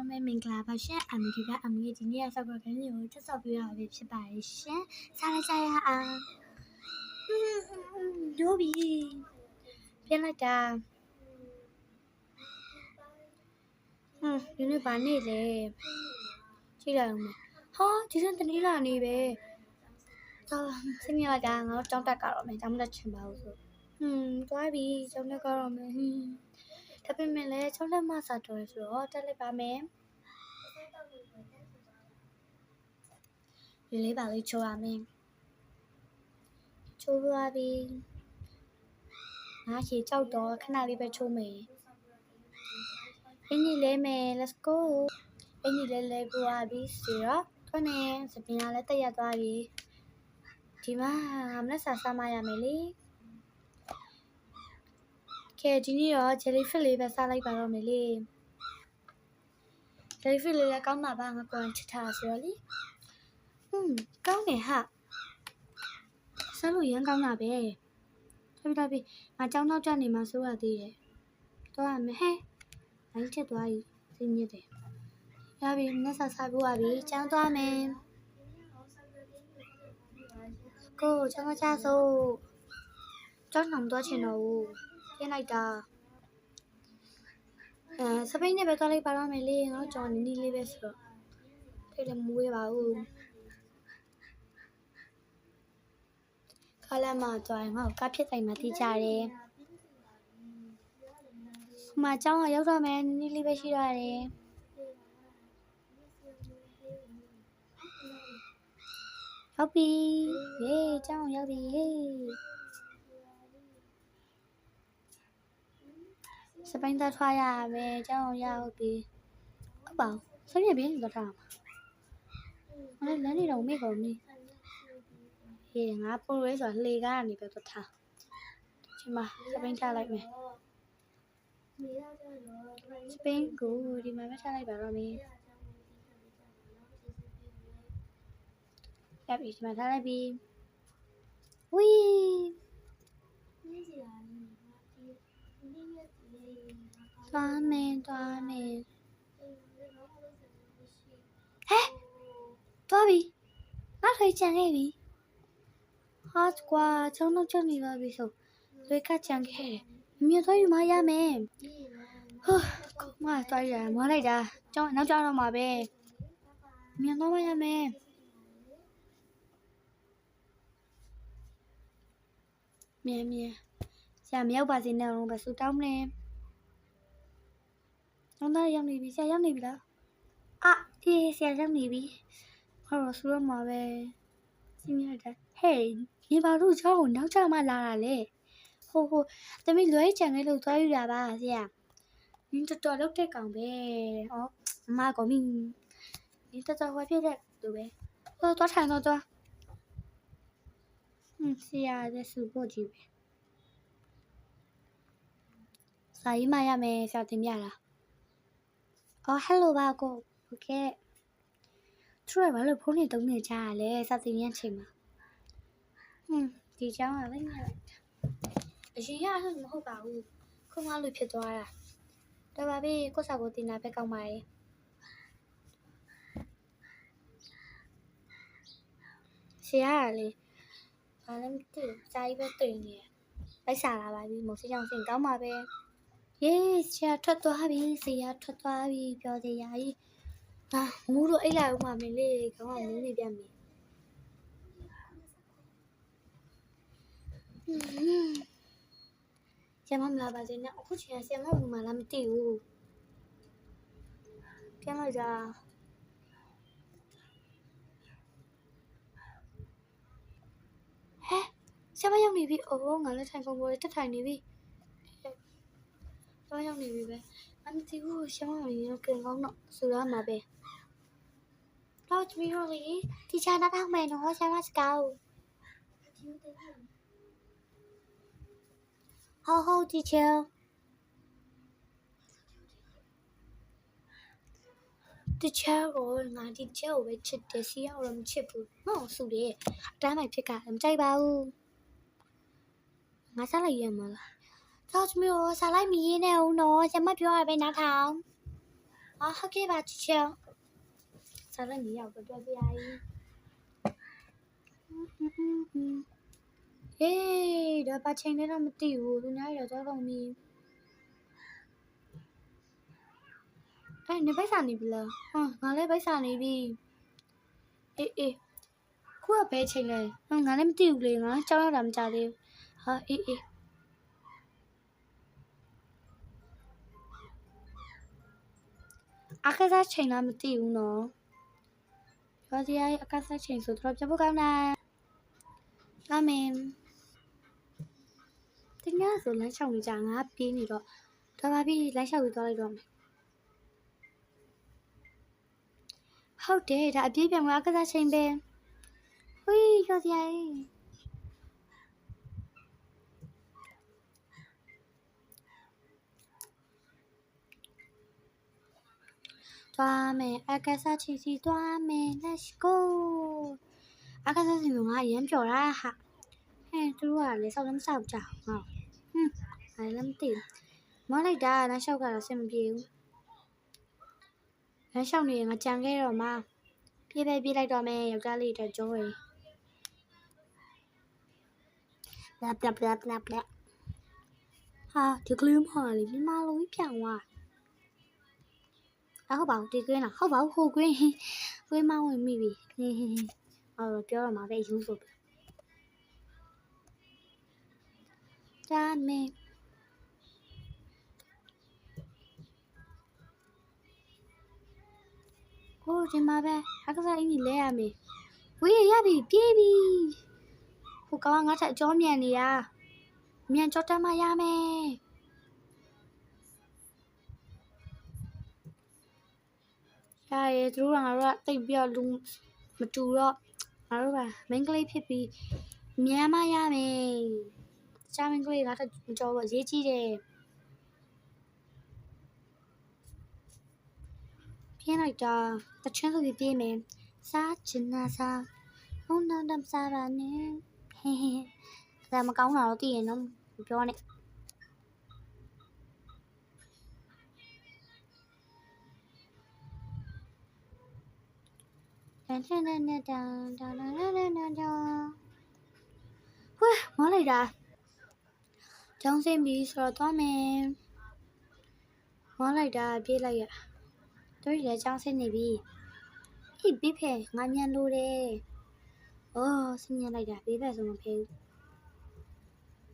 အားလုံးပဲမင်္ဂလာပါရှင်အမဒီကအမဒီနေ့ဆောက်ရတဲ့နေ့ကိုချက်ဆောက်ပြရပဲဖြစ်ပါတယ်ရှင်စားလိုက်ကြရအောင်ဒိုဘီပြန်လိုက်တာဒီနေ့ဘာနေ့လဲကြည့်ရအောင်ဟာဒီစံတနေ့လာနေပဲစနေရကငါတို့ကြောင်းတက်ကြတော့မယ်ကြောင်းတက်ချင်ပါဘူးဆိုသွားပြီကြောင်းတက်ကြတော့မယ်ဒါပေမဲ့လည်းကြောင်းတက်မှစားတော့ဆိုတော့တက်လိုက်ပါမယ်လေးပါလေးချိုးရမယ်ချိုးသွားပြီငါရေကြောက်တော့ခဏလေးပဲချိုးမယ်အင်းကြီးလဲမယ် let's go အင်းကြီးလဲကိုရပြီဆိုတော့ထွက်နေစပင်ကလည်းတက်ရသွားပြီဒီမှာမနက်စာစားမရမယ်လေကဲဒီနေ့တော့ jellyfish လေးပဲစားလိုက်ပါတော့မယ်လေ jellyfish လေးလည်းကောင်းတာပါငါကိုယ်ချစ်ထားဆိုတော့လေကောင်းတယ်ဟာစားလို့ရမ်းကောင်းတာပဲဒါပြီငါကြောင်းနောက်ကျနေမှာစိုးရသေးတယ်တော့ရမယ်ဟဲ့လိုင်းချက်သွားပြီစိတ်ညစ်တယ်ရပြီမနက်စာစားဖို့ရပြီကျောင်းသွားမယ်ကိုကျောင်းချစို့ကျောင်းဆောင်သွားချင်တော့ဘူးပြင်းလိုက်တာစပိန်နဲ့ပဲသွားလိုက်ပါတော့မယ်လေငါတို့ကျောင်းနီးလေးပဲဆိုတော့ထိတ်လည်းမဝေးပါဘူးခလာမသွားရင်ငါ့ကိုကားဖြစ်တိုင်းမှာတီးကြတယ်ဟိုမှာကျောင်းကရောက်တော့မယ်နီးလေးပဲရှိရတယ်ရောက်ပြီဟေးကျောင်းရောက်ပြီဟေးစပိန်သားထွားရမယ်ကျောင်းရောက်ပြီဟုတ်ပါဘူးဆက်ပြပြင်းသွားတာမှာလမ်းနေတော့မေ့ကုန်ပြီဟေးငါပို့ရဲဆိုလှေကားကနေပဲသွားထားဒီမှာစပိန်ထားလိုက်မယ်စပိန်ကိုဒီမှာပဲထားလိုက်ပါတော့မယ်ရပြီဒီမှာထားလိုက်ပြီဝီးသွားမယ်ဟဲ့သွားပြီငါထွေးချန်ခဲ့ပြီဟာကွာချုံတော့ချုံနေပါပြီဆိုလွေကချန်ခဲ့တယ်မြင်သွားယူမရမယ်မသွားရမလိုက်တာကျောင်းနောက်ကျောင်းတော့မှာပဲမြင်တော့မရမယ်မြင်ဆရာမရောက်ပါစေနဲ့တော့ပဲဆူတောင်းနေကျောင်းသားရောက်နေပြီဆရာရောက်နေပြီလားဒီဆရာရောက်နေပြီဟောဆူတော့မှာပဲစီးရတာဟေးညီပါတို့ကျောင်းကိုနောက်ကျမှလာတာလေဟိုသမီးလွဲချန်လေးလို့သွားယူတာပါဆရာနင်းတော်လောက်တဲ့ကောင်ပဲအမကောင်မင်းနင်းတော်ဝါပြတဲ့သူပဲသွားထိုင်တော့သွားဆရာတဲ့စုဖို့ကြည့်ပဲစာရေးမရမယ်ဆရာတင်ပြလားဟယ်လိုပါကိုโอเคသူတို့ကဘာလို့ဖုန်းနဲ့တုံးနေကြရလဲစာတင်ရချိန်မှာဒီเจ้าကလည်းငါအရင်ကအဲ့မဟုတ်ပါဘူးခုမှလို့ဖြစ်သွားတာတော်ပါပြီကိုစာကိုတင်တာပဲကောင်းပါရဲ့ဆရာကလေဘာလဲမသိဘူးစာရေးပဲတင်နေလိုက်စားလာပါပြီမုံစကြောင်စင်ကောင်းပါပဲယေးဆရာထွက်သွားပြီဆရာထွက်သွားပြီပြောစရာကြီးမူးတော့အိတ်လိုက်ဦးမှာမင်းလေးခေါင်းကမူးနေပြန်ပြီဆရာမမလာပါစေနဲ့အခုချိန်ကဆရာမဝင်มาလားမသိဘူးပြန်လာကြဆရာမရောက်နေပြီငါလည်းထိုင်ကုန်ပေါ်တက်ထိုင်နေပြီဆရာမရောက်နေပြီပဲမသိဘူးဆရာမဝင်ရောကင်ကောင်းတော့ဆိုရမှာပဲတော့ချမီရောလေတီချာနာထောက်မယ်နော်ဆရာမစကောက်ဟုတ်တီချာတီချာကိုငါတီချာကိုပဲချစ်တယ်စီရောက်တော့မချစ်ဘူးငါ့ကိုစုတယ်အတန်းမိုက်ဖြစ်ကမကြိုက်ပါဘူးငါစားလိုက်ရမှာလားတော့ချမီရောစားလိုက်မရင်းနဲ့ဦးနော်ဆရာမပြောရပဲနားထောင် ဟုတ်ကဲ့ပါချစ်ချေစားလည်းနေရောက်တော့ပြပြရေးဟေးဒါပါချိန်လည်းတော့မသိဘူးသူများရတော့ကုန်ပြီနေပိုက်စာနေပြီလားငါလည်းပိုက်စာနေပြီအေးခုကဘယ်ချိန်လဲငါလည်းမသိဘူးလေငါကြောက်ရတာမကြသေးဘူးအေးအခက်စားချိန်လားမသိဘူးနော်ပြောစရာအခက်စားချိန်ဆိုတော့ပြဖို့ကောင်းတာလာမင်းတင်ရဆိုလမ်းလျှောက်နေကြငါပြေးနေတော့တော်ပါပြီလမ်းလျှောက်ပြီးသွားလိုက်တော့မယ်ဟုတ်တယ်ဒါအပြေးပြန်ကအခက်စားချိန်ပဲဟွေးပြောစရာသွားမယ်အခက်စားချိန်စီသွားမယ် let's go အခက်စားချိန်ကငါအရင်ပြောတာဟာသူတို့ကလည်းစောက်လည်းမစောက်ကြငါလည်းမသိမလိုက်တာလမ်းလျှောက်ကတော့ဆင်မပြေဘူးလမ်းလျှောက်နေရင်ငါကြံခဲ့တော့မှပြေးလိုက်တော့မယ်ယောက်ျားလေးတက်ကြိုးရယ်ဘလဟာဒီကလေးမလေးမြမလိုကြီးပြောင်းသွားဟုတ်ပါဘူးဒီကွင်းလားဟုတ်ပါဘူးဟိုကွင်းမဝင်မိပြီပြောရမှာပဲယူဆိုဒါမေဒီမှာပဲအခက်စားအင်းကြီးလဲရမယ်ဝေးရပြီပြေးပြီဟိုကောင်ကငါ့ထက်အကျော်မြန်နေရမြန်ကြောတက်မှရမယ်ရရဲသူတို့ကငါတို့ကတိတ်ပြီးတော့လူမတူတော့ငါတို့ကမင်းကလေးဖြစ်ပြီးမြန်မှရမယ်တခြားမင်းကလေးငါ့ထက်ကြောတော့ရေးကြည့်တယ်ပြင်းလိုက်တာတချမ်းဆိုပြီးပြေးမယ်စားချင်တာစားဟုံးတော့တမ်းစားပါနဲ့ဒါမကောင်းတာတော့သိရင်တော့ပြောနဲ့ဝဲမောလိုက်တာကျောင်းဆင်းပြီးဆိုတော့သွားမယ်မောလိုက်တာပြေးလိုက်ရတို့ရကျောင်းဆင်းနေပြီဘေးဖက်ငါမြန်လို့တယ်ဆင်းမြန်လိုက်တာဘေးဖက်ဆိုမဖေးဘူး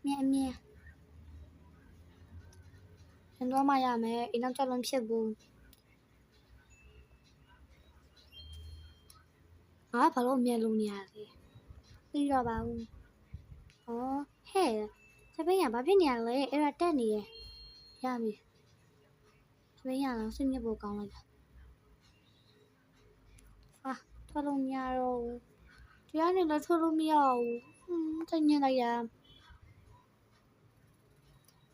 မြန်တော့မှရမယ်အိမ်နောက်ကြောက်လုံးဖြစ်ဘူးငါဘာလို့မြန်လို့နေရလဲပြီးတော့ပါဘူးဟဲ့စပိန်ကဘာဖြစ်နေရလဲအဲ့ဒါတက်နေရပြီစပိန်ကတော့စိတ်ညစ်ဖို့ကောင်းလိုက်တာထွက်လို့မရတော့ဘူးတရားနဲ့လည်းထွက်လို့မရဘူးစိတ်ညစ်လိုက်ရ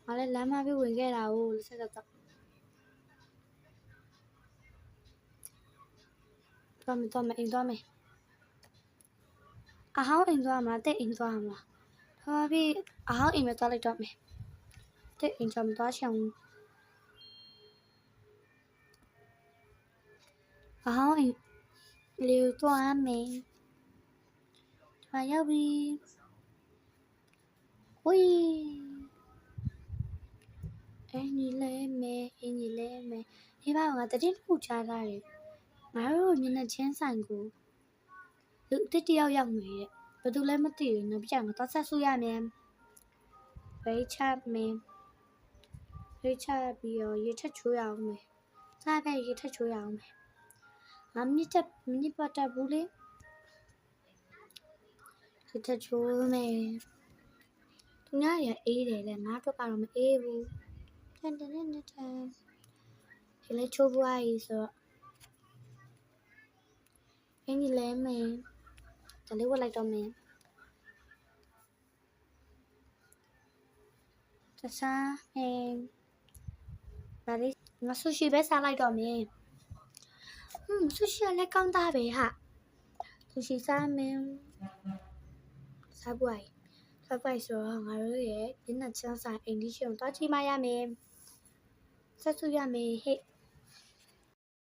ငါလည်းလမ်းမပြေးဝင်ခဲ့တာကိုဆက်တော့သွားမယ်အိမ်သွားမယ်အဟောင်းအိမ်သွားမှာတဲ့အိမ်သွားမှာတော်ပြီအဟောင်းအိမ်ပဲသွားလိုက်တော့မယ်တဲ့အိမ်ချမသွားချင်ဘူးအဟောင်းအိမ်လေသွားမယ်ဒါရောက်ပြီဝီအင်းကြီးလဲမယ်ဒီဘာကတတိခုချားထားတယ်ငါတို့မျက်နှာချင်းဆိုင်ကိုလူအစ်တယောက်ရောက်နေတယ်ဘယ်သူလဲမသိဘူးနော်ပြငါတော့ဆက်ဆူရမယ်ဘေးချမယ်ပြီးတော့ရေထက်ချိုးရအောင်မယ်စားပဲရေထက်ချိုးရအောင်မယ်ငါမိနစ်ပတ်တက်ဘူးလေရေထက်ချိုးမယ်သူများရအေးတယ်လေငါတို့ကတော့မအေးဘူးတန်ဒီလေချိုးပွားရေးဆိုတော့အင်းကြီးလဲမယ်ဒါလေးဝတ်လိုက်တော့မယ်စားဒါလေးငါဆူရှီပဲစားလိုက်တော့မယ်ဆူရှီကလည်းကောင်းသားပဲဟာဆူရှီစားမယ်စားပွားဆိုတော့ငါတို့ရဲ့မျက်နှာချမ်းဆိုင်အိမ်ကြီးရှင်ကိုတွားကြည့်မှရမယ်ဆက်စုရမယ်ဟဲ့